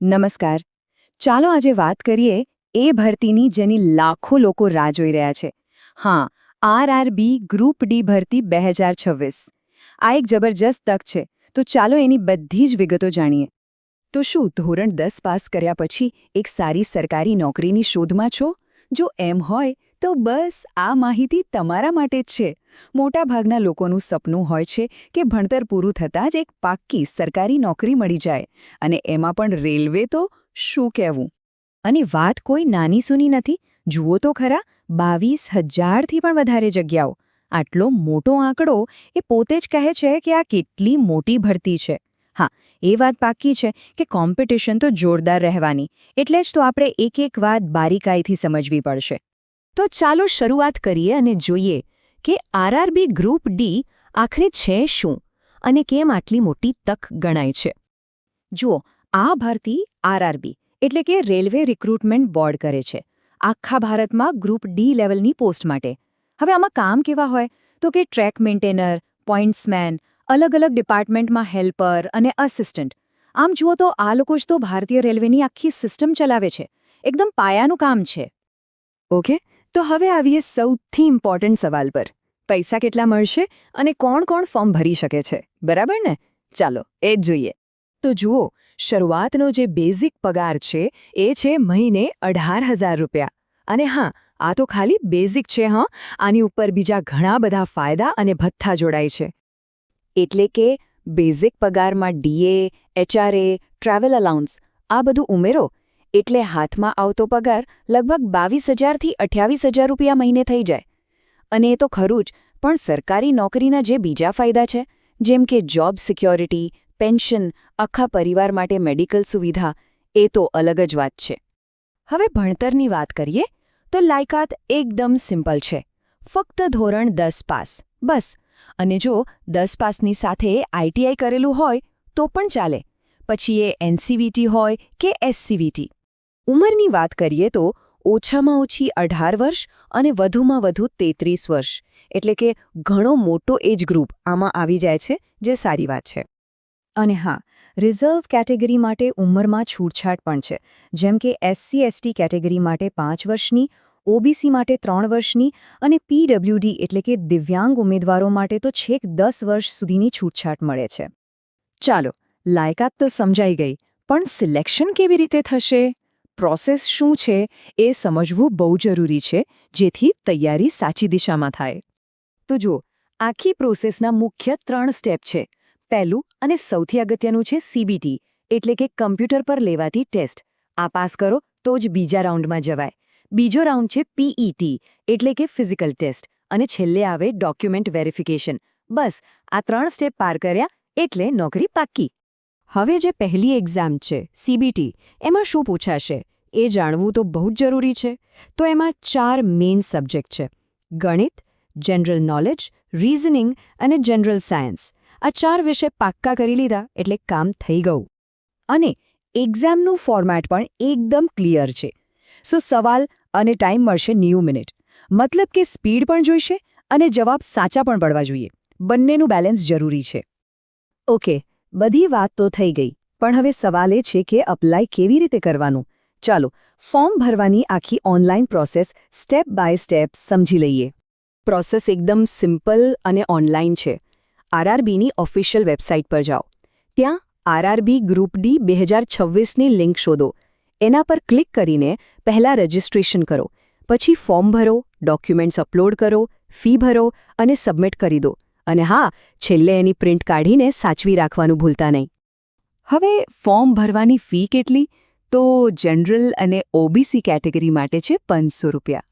નમસ્કાર. ચાલો આજે વાત કરીએ એ ભરતીની જેની લાખો લોકો રાહ જોઈ રહ્યા છે. હા, આરઆરબી ગ્રુપ ડી ભરતી 2026. આ એક જબરજસ્ત તક છે, તો ચાલો એની બધી જ વિગતો જાણીએ. તો શું ધોરણ 10 પાસ કર્યા પછી એક સારી સરકારી નોકરીની શોધમાં છો? જો એમ હોય તો બસ આ માહિતી તમારા માટે જ છે. મોટાભાગના લોકોનું સપનું હોય છે કે ભણતર પૂરું થતાં જ એક પાક્કી સરકારી નોકરી મળી જાય, અને એમાં પણ રેલવે તો શું કહેવું. અને વાત કોઈ નાની સૂની નથી. જુઓ તો ખરા, 22,000થી પણ વધારે જગ્યાઓ. આટલો મોટો આંકડો એ પોતે જ કહે છે કે આ કેટલી મોટી ભરતી છે. હા, એ વાત પાક્કી છે કે કોમ્પિટિશન તો જોરદાર રહેવાની, એટલે જ તો આપણે એક એક વાત બારીકાઈથી સમજવી પડશે. તો ચાલો શરૂઆત કરીએ અને જોઈએ કે આરઆરબી ગ્રુપ ડી આખરે છે શું અને કેમ આટલી મોટી તક ગણાય છે. જુઓ, આ ભરતી આરઆરબી એટલે કે રેલવે રિક્રુટમેન્ટ બોર્ડ કરે છે, આખા ભારતમાં ગ્રુપ ડી લેવલની પોસ્ટ માટે. હવે આમાં કામ કેવા હોય તો કે ટ્રેક મેન્ટેનર, પોઇન્ટ્સમેન, અલગ-અલગ ડિપાર્ટમેન્ટમાં હેલ્પર અને અસિસ્ટન્ટ. આમ જુઓ તો આ લોકો જ તો ભારતીય રેલવેની આખી સિસ્ટમ ચલાવે છે. એકદમ પાયાનું કામ છે. ઓકે, તો હવે આવીએ સૌથી ઇમ્પોર્ટન્ટ સવાલ પર. પૈસા કેટલા મળશે અને કોણ કોણ ફોર્મ ભરી શકે છે, બરાબર ને? ચાલો એ જ જોઈએ. તો જુઓ, શરૂઆતનો જે બેઝિક પગાર છે એ છે મહિને 18,000 રૂપિયા. અને હા, આ તો ખાલી બેઝિક છે. આની ઉપર બીજા ઘણા બધા ફાયદા અને ભથ્થા જોડાય છે. એટલે કે બેઝિક પગારમાં ડીએ, એચઆરએ, ટ્રાવેલ અલાઉન્સ આ બધું ઉમેરો એટલે હાથમાં આવતો પગાર લગભગ 22,000થી 28,000 રૂપિયા મહિને થઈ જાય. અને એ તો ખરું જ, પણ સરકારી નોકરીના જે બીજા ફાયદા છે, જેમ કે જોબ સિક્યોરિટી, પેન્શન, આખા પરિવાર માટે મેડિકલ સુવિધા, એ તો અલગ જ વાત છે. હવે ભણતરની વાત કરીએ તો લાયકાત એકદમ સિમ્પલ છે. ફક્ત ધોરણ 10 પાસ, બસ. અને જો 10 પાસની સાથે આઈટીઆઈ કરેલું હોય તો પણ ચાલે. પછી એ એનસીવીટી હોય કે એસસીવીટી. ઉંમરની વાત કરીએ તો ઓછામાં ઓછી 18 વર્ષ અને વધુમાં વધુ 33 વર્ષ. એટલે કે ઘણો મોટો એજ ગ્રુપ આમાં આવી જાય છે, જે સારી વાત છે. અને હા, રિઝર્વ કેટેગરી માટે ઉંમરમાં છૂટછાટ પણ છે. જેમ કે SC/ST કેટેગરી માટે 5 વર્ષની, ઓબીસી માટે 3 વર્ષની અને પીડબ્લ્યુડી એટલે કે દિવ્યાંગ ઉમેદવારો માટે તો છેક 10 વર્ષ સુધીની છૂટછાટ મળે છે. ચાલો, લાયકાત તો સમજાઈ ગઈ, પણ સિલેક્શન કેવી રીતે થશે? પ્રોસેસ શું છે એ સમજવું બહુ જરૂરી છે, જેથી તૈયારી સાચી દિશામાં થાય. તો જુઓ, આખી પ્રોસેસના મુખ્ય 3 સ્ટેપ છે. પહેલું અને સૌથી અગત્યનું છે સીબીટી, એટલે કે કમ્પ્યુટર પર લેવાતી ટેસ્ટ. આ પાસ કરો તો જ બીજા રાઉન્ડમાં જવાય. બીજો રાઉન્ડ છે પીઈટી, એટલે કે ફિઝિકલ ટેસ્ટ. અને છેલ્લે આવે ડોક્યુમેન્ટ વેરિફિકેશન. બસ, આ 3 સ્ટેપ પાર કર્યા એટલે નોકરી પાક્કી. હવે જે પહેલી એક્ઝામ છે સીબીટી, એમાં શું પૂછાશે એ જાણવું તો બહુ જ જરૂરી છે. તો એમાં 4 મેઇન સબ્જેક્ટ છે: ગણિત, જનરલ નોલેજ, રીઝનિંગ અને જનરલ સાયન્સ. આ 4 વિષય પાક્કા કરી લીધા એટલે કામ થઈ ગયું. અને એક્ઝામનું ફોર્મેટ પણ એકદમ ક્લિયર છે. સવાલ અને ટાઈમ મળશે 90 મિનિટ. મતલબ કે સ્પીડ પણ જોઈશે અને જવાબ સાચા પણ પડવા જોઈએ. બંનેનું બેલેન્સ જરૂરી છે. ઓકે, બધી વાત તો થઈ ગઈ, પણ હવે સવાલ એ છે કે અપ્લાય કેવી રીતે કરવાનું. ચાલો, ફોર્મ ભરવાની આખી online process step by step સમજી લઈએ. પ્રોસેસ એકદમ સિમ્પલ અને ઓનલાઈન છે. આરઆરબીની ઓફિશિયલ વેબસાઇટ પર જાઓ. ત્યાં આરઆરબી ગ્રુપ ડી 2026ની લિંક શોધો. એના પર ક્લિક કરીને પહેલાં રજિસ્ટ્રેશન કરો. પછી ફોર્મ ભરો, ડોક્યુમેન્ટ્સ અપલોડ કરો, ફી ભરો અને સબમિટ કરી દો. અને હા, છેલ્લે એની પ્રિન્ટ કાઢીને સાચવી રાખવાનું ભૂલતા નહીં. હવે ફોર્મ ભરવાની ફી કેટલી? તો જનરલ અને ઓબીસી કેટેગરી માટે છે 500 રૂપિયા.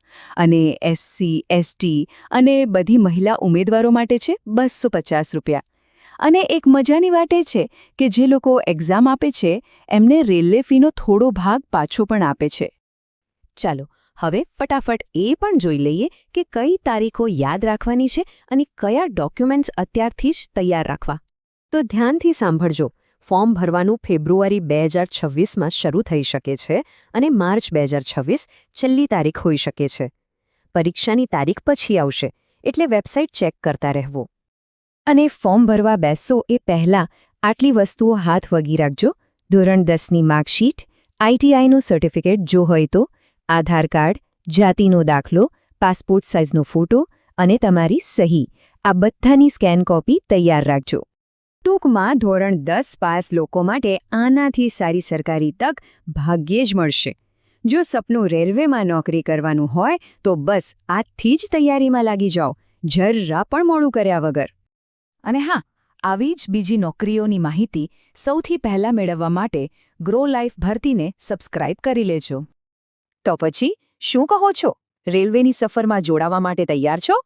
અને એસસી, એસટી અને બધી મહિલા ઉમેદવારો માટે છે 250 રૂપિયા. અને એક મજાની વાત એ છે કે જે લોકો એક્ઝામ આપે છે એમને રેલવે ફીનો થોડો ભાગ પાછો પણ આપે છે. ચાલો, હવે ફટાફટ એ પણ જોઈ લઈએ કે કઈ તારીખો યાદ રાખવાની છે અને કયા ડોક્યુમેન્ટ્સ અત્યારથી જ તૈયાર રાખવા. તો ધ્યાનથી સાંભળજો. ફોર્મ ભરવાનું ફેબ્રુઆરી 2026માં શરૂ થઈ શકે છે અને માર્ચ 2026 છેલ્લી તારીખ હોઈ શકે છે. પરીક્ષાની તારીખ પછી આવશે, એટલે વેબસાઇટ ચેક કરતા રહેવું. અને ફોર્મ ભરવા બેસો એ પહેલાં આટલી વસ્તુઓ હાથ વગી રાખજો. ધોરણ 10ની માર્કશીટ, આઈટીઆઈનું સર્ટિફિકેટ જો હોય તો, આધાર કાર્ડ, જાતિનો દાખલો, પાસપોર્ટ સાઇઝનો ફોટો અને તમારી સહી આ બધાની સ્કેન કોપી તૈયાર રાખજો. ટૂંકમાં ધોરણ 10 પાસ લોકો માટે આનાથી સારી સરકારી તક ભાગ્યે જ મળશે. જો સપનું રેલવેમાં નોકરી કરવાનું હોય તો બસ આજથી જ તૈયારીમાં લાગી જાઓ, જરા પણ મોડું કર્યા વગર. અને હા, આવી જ બીજી નોકરીઓની માહિતી સૌથી પહેલા મેળવવા માટે ગ્રો લાઈફ ભરતીને સબસ્ક્રાઇબ કરી લેજો. તો પછી શું કહો છો? રેલવેની સફરમાં જોડાવા માટે તૈયાર છો?